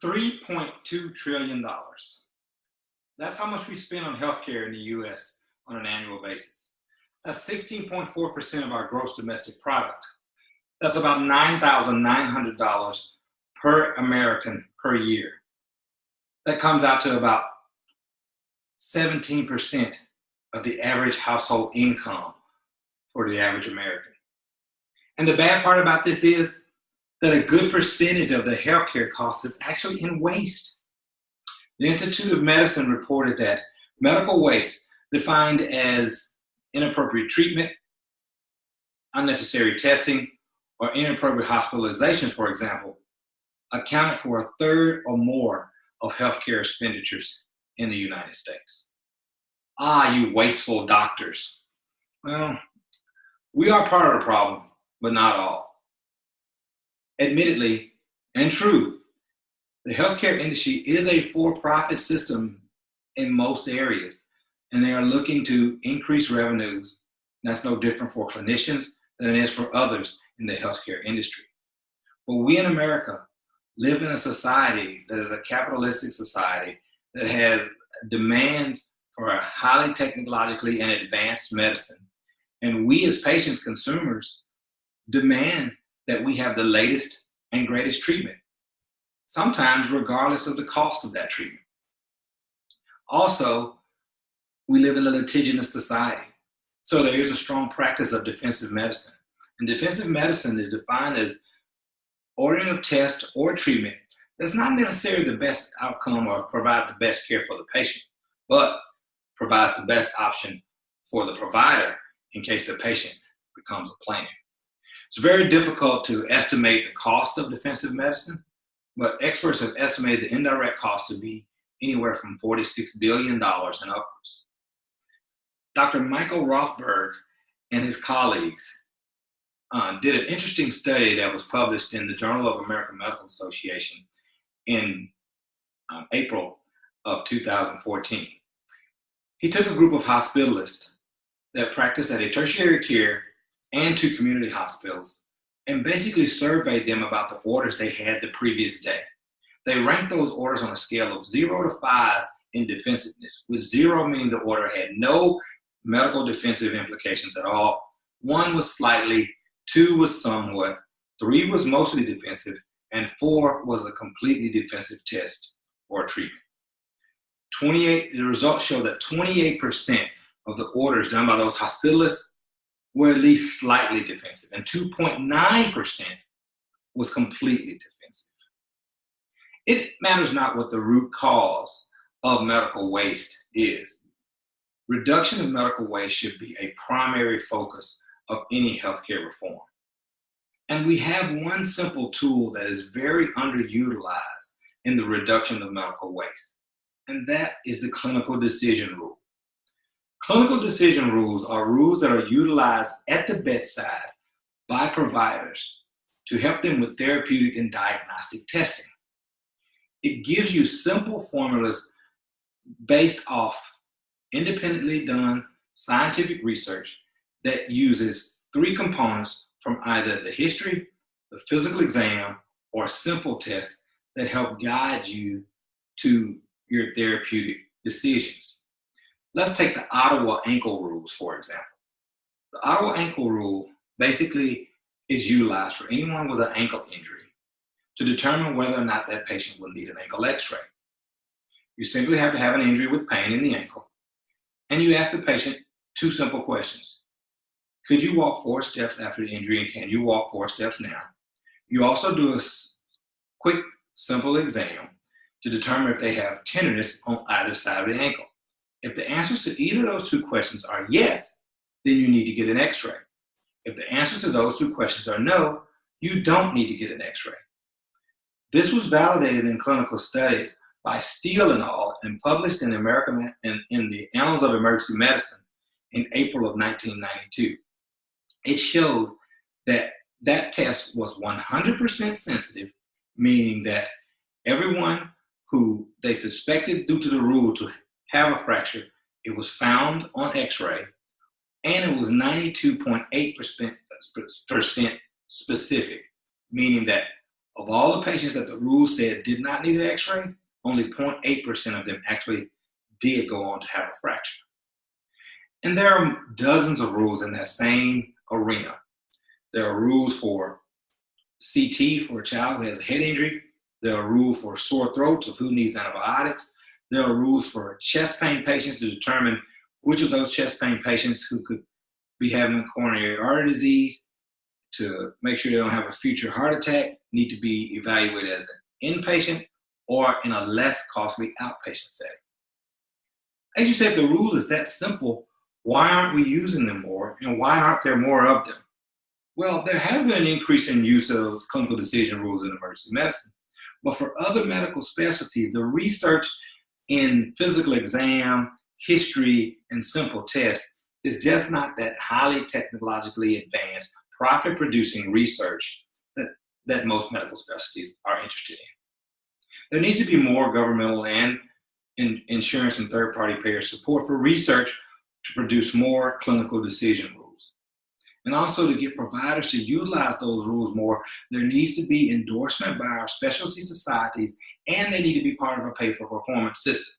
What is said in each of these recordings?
$3.2 trillion. That's how much we spend on healthcare in the US on an annual basis. That's 16.4% of our gross domestic product. That's about $9,900 per American per year. That comes out to about 17% of the average household income for the average American. And the bad part about this is that a good percentage of the healthcare cost is actually in waste. The Institute of Medicine reported that medical waste, defined as inappropriate treatment, unnecessary testing, or inappropriate hospitalizations, for example, accounted for a third or more of healthcare expenditures in the United States. You wasteful doctors. Well, we are part of the problem, but not all. Admittedly, and true, the healthcare industry is a for-profit system in most areas, and they are looking to increase revenues. That's no different for clinicians than it is for others in the healthcare industry. But we in America live in a society that is a capitalistic society that has demands for a highly technologically and advanced medicine. And we as patients, consumers, demand that we have the latest and greatest treatment, sometimes regardless of the cost of that treatment. Also, we live in a litigious society. So there is a strong practice of defensive medicine. And defensive medicine is defined as ordering of test or treatment that's not necessarily the best outcome or provide the best care for the patient, but provides the best option for the provider in case the patient becomes a plan. It's very difficult to estimate the cost of defensive medicine, but experts have estimated the indirect cost to be anywhere from $46 billion and upwards. Dr. Michael Rothberg and his colleagues did an interesting study that was published in the Journal of American Medical Association in April of 2014. He took a group of hospitalists that practiced at a tertiary care and 2 community hospitals and basically surveyed them about the orders they had the previous day. They ranked those orders on a scale of 0 to 5 in defensiveness, with 0 meaning the order had no medical defensive implications at all. 1 was slightly, 2 was somewhat, 3 was mostly defensive, and 4 was a completely defensive test or treatment. The results show that 28% of the orders done by those hospitalists were at least slightly defensive, and 2.9% was completely defensive. It matters not what the root cause of medical waste is. Reduction of medical waste should be a primary focus of any healthcare reform. And we have one simple tool that is very underutilized in the reduction of medical waste, and that is the clinical decision rule. Clinical decision rules are rules that are utilized at the bedside by providers to help them with therapeutic and diagnostic testing. It gives you simple formulas based off independently done scientific research that uses 3 components from either the history, the physical exam, or simple tests that help guide you to your therapeutic decisions. Let's take the Ottawa ankle rules, for example. The Ottawa ankle rule basically is utilized for anyone with an ankle injury to determine whether or not that patient will need an ankle x-ray. You simply have to have an injury with pain in the ankle, and you ask the patient 2 simple questions. Could you walk 4 steps after the injury, and can you walk 4 steps now? You also do a quick, simple exam to determine if they have tenderness on either side of the ankle. If the answers to either of those 2 questions are yes, then you need to get an x-ray. If the answers to those 2 questions are no, you don't need to get an x-ray. This was validated in clinical studies by Steele et al. And published in the Annals of Emergency Medicine in April of 1992. It showed that that test was 100% sensitive, meaning that everyone who they suspected due to the rule to have a fracture, it was found on x-ray, and it was 92.8% specific, meaning that Of all the patients that the rule said did not need an x-ray, only 0.8% of them actually did go on to have a fracture. And there are dozens of rules in that same arena. There are rules for CT for a child who has a head injury. There are rules for sore throats of who needs antibiotics. There are rules for chest pain patients to determine which of those chest pain patients who could be having coronary artery disease to make sure they don't have a future heart attack need to be evaluated as an inpatient or in a less costly outpatient setting. As you said, if the rule is that simple, why aren't we using them more, and why aren't there more of them? Well, there has been an increase in use of clinical decision rules in emergency medicine, but for other medical specialties, the research in physical exam, history, and simple tests is just not that highly technologically advanced, profit-producing research that most medical specialties are interested in. There needs to be more governmental and insurance and third-party payer support for research to produce more clinical decision rules. And also to get providers to utilize those rules more, there needs to be endorsement by our specialty societies, and they need to be part of a pay-for-performance system.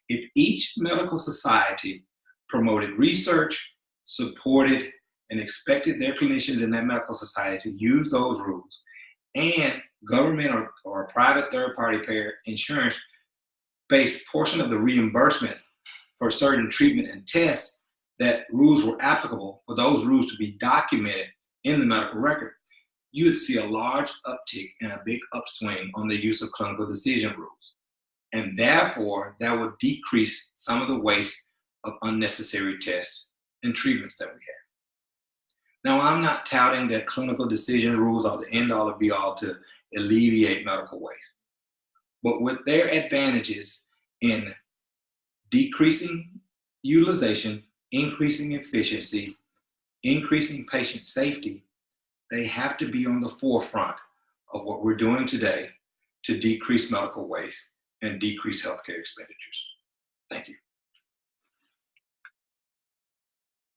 If each medical society promoted research, supported, and expected their clinicians in that medical society to use those rules, and government or private third-party payer insurance based portion of the reimbursement for certain treatment and tests, that rules were applicable, for those rules to be documented in the medical record, you would see a large uptick and a big upswing on the use of clinical decision rules. And therefore, that would decrease some of the waste of unnecessary tests and treatments that we have. Now, I'm not touting that clinical decision rules are the end all or be all to alleviate medical waste, but with their advantages in decreasing utilization, increasing efficiency, increasing patient safety, they have to be on the forefront of what we're doing today to decrease medical waste and decrease healthcare expenditures. Thank you.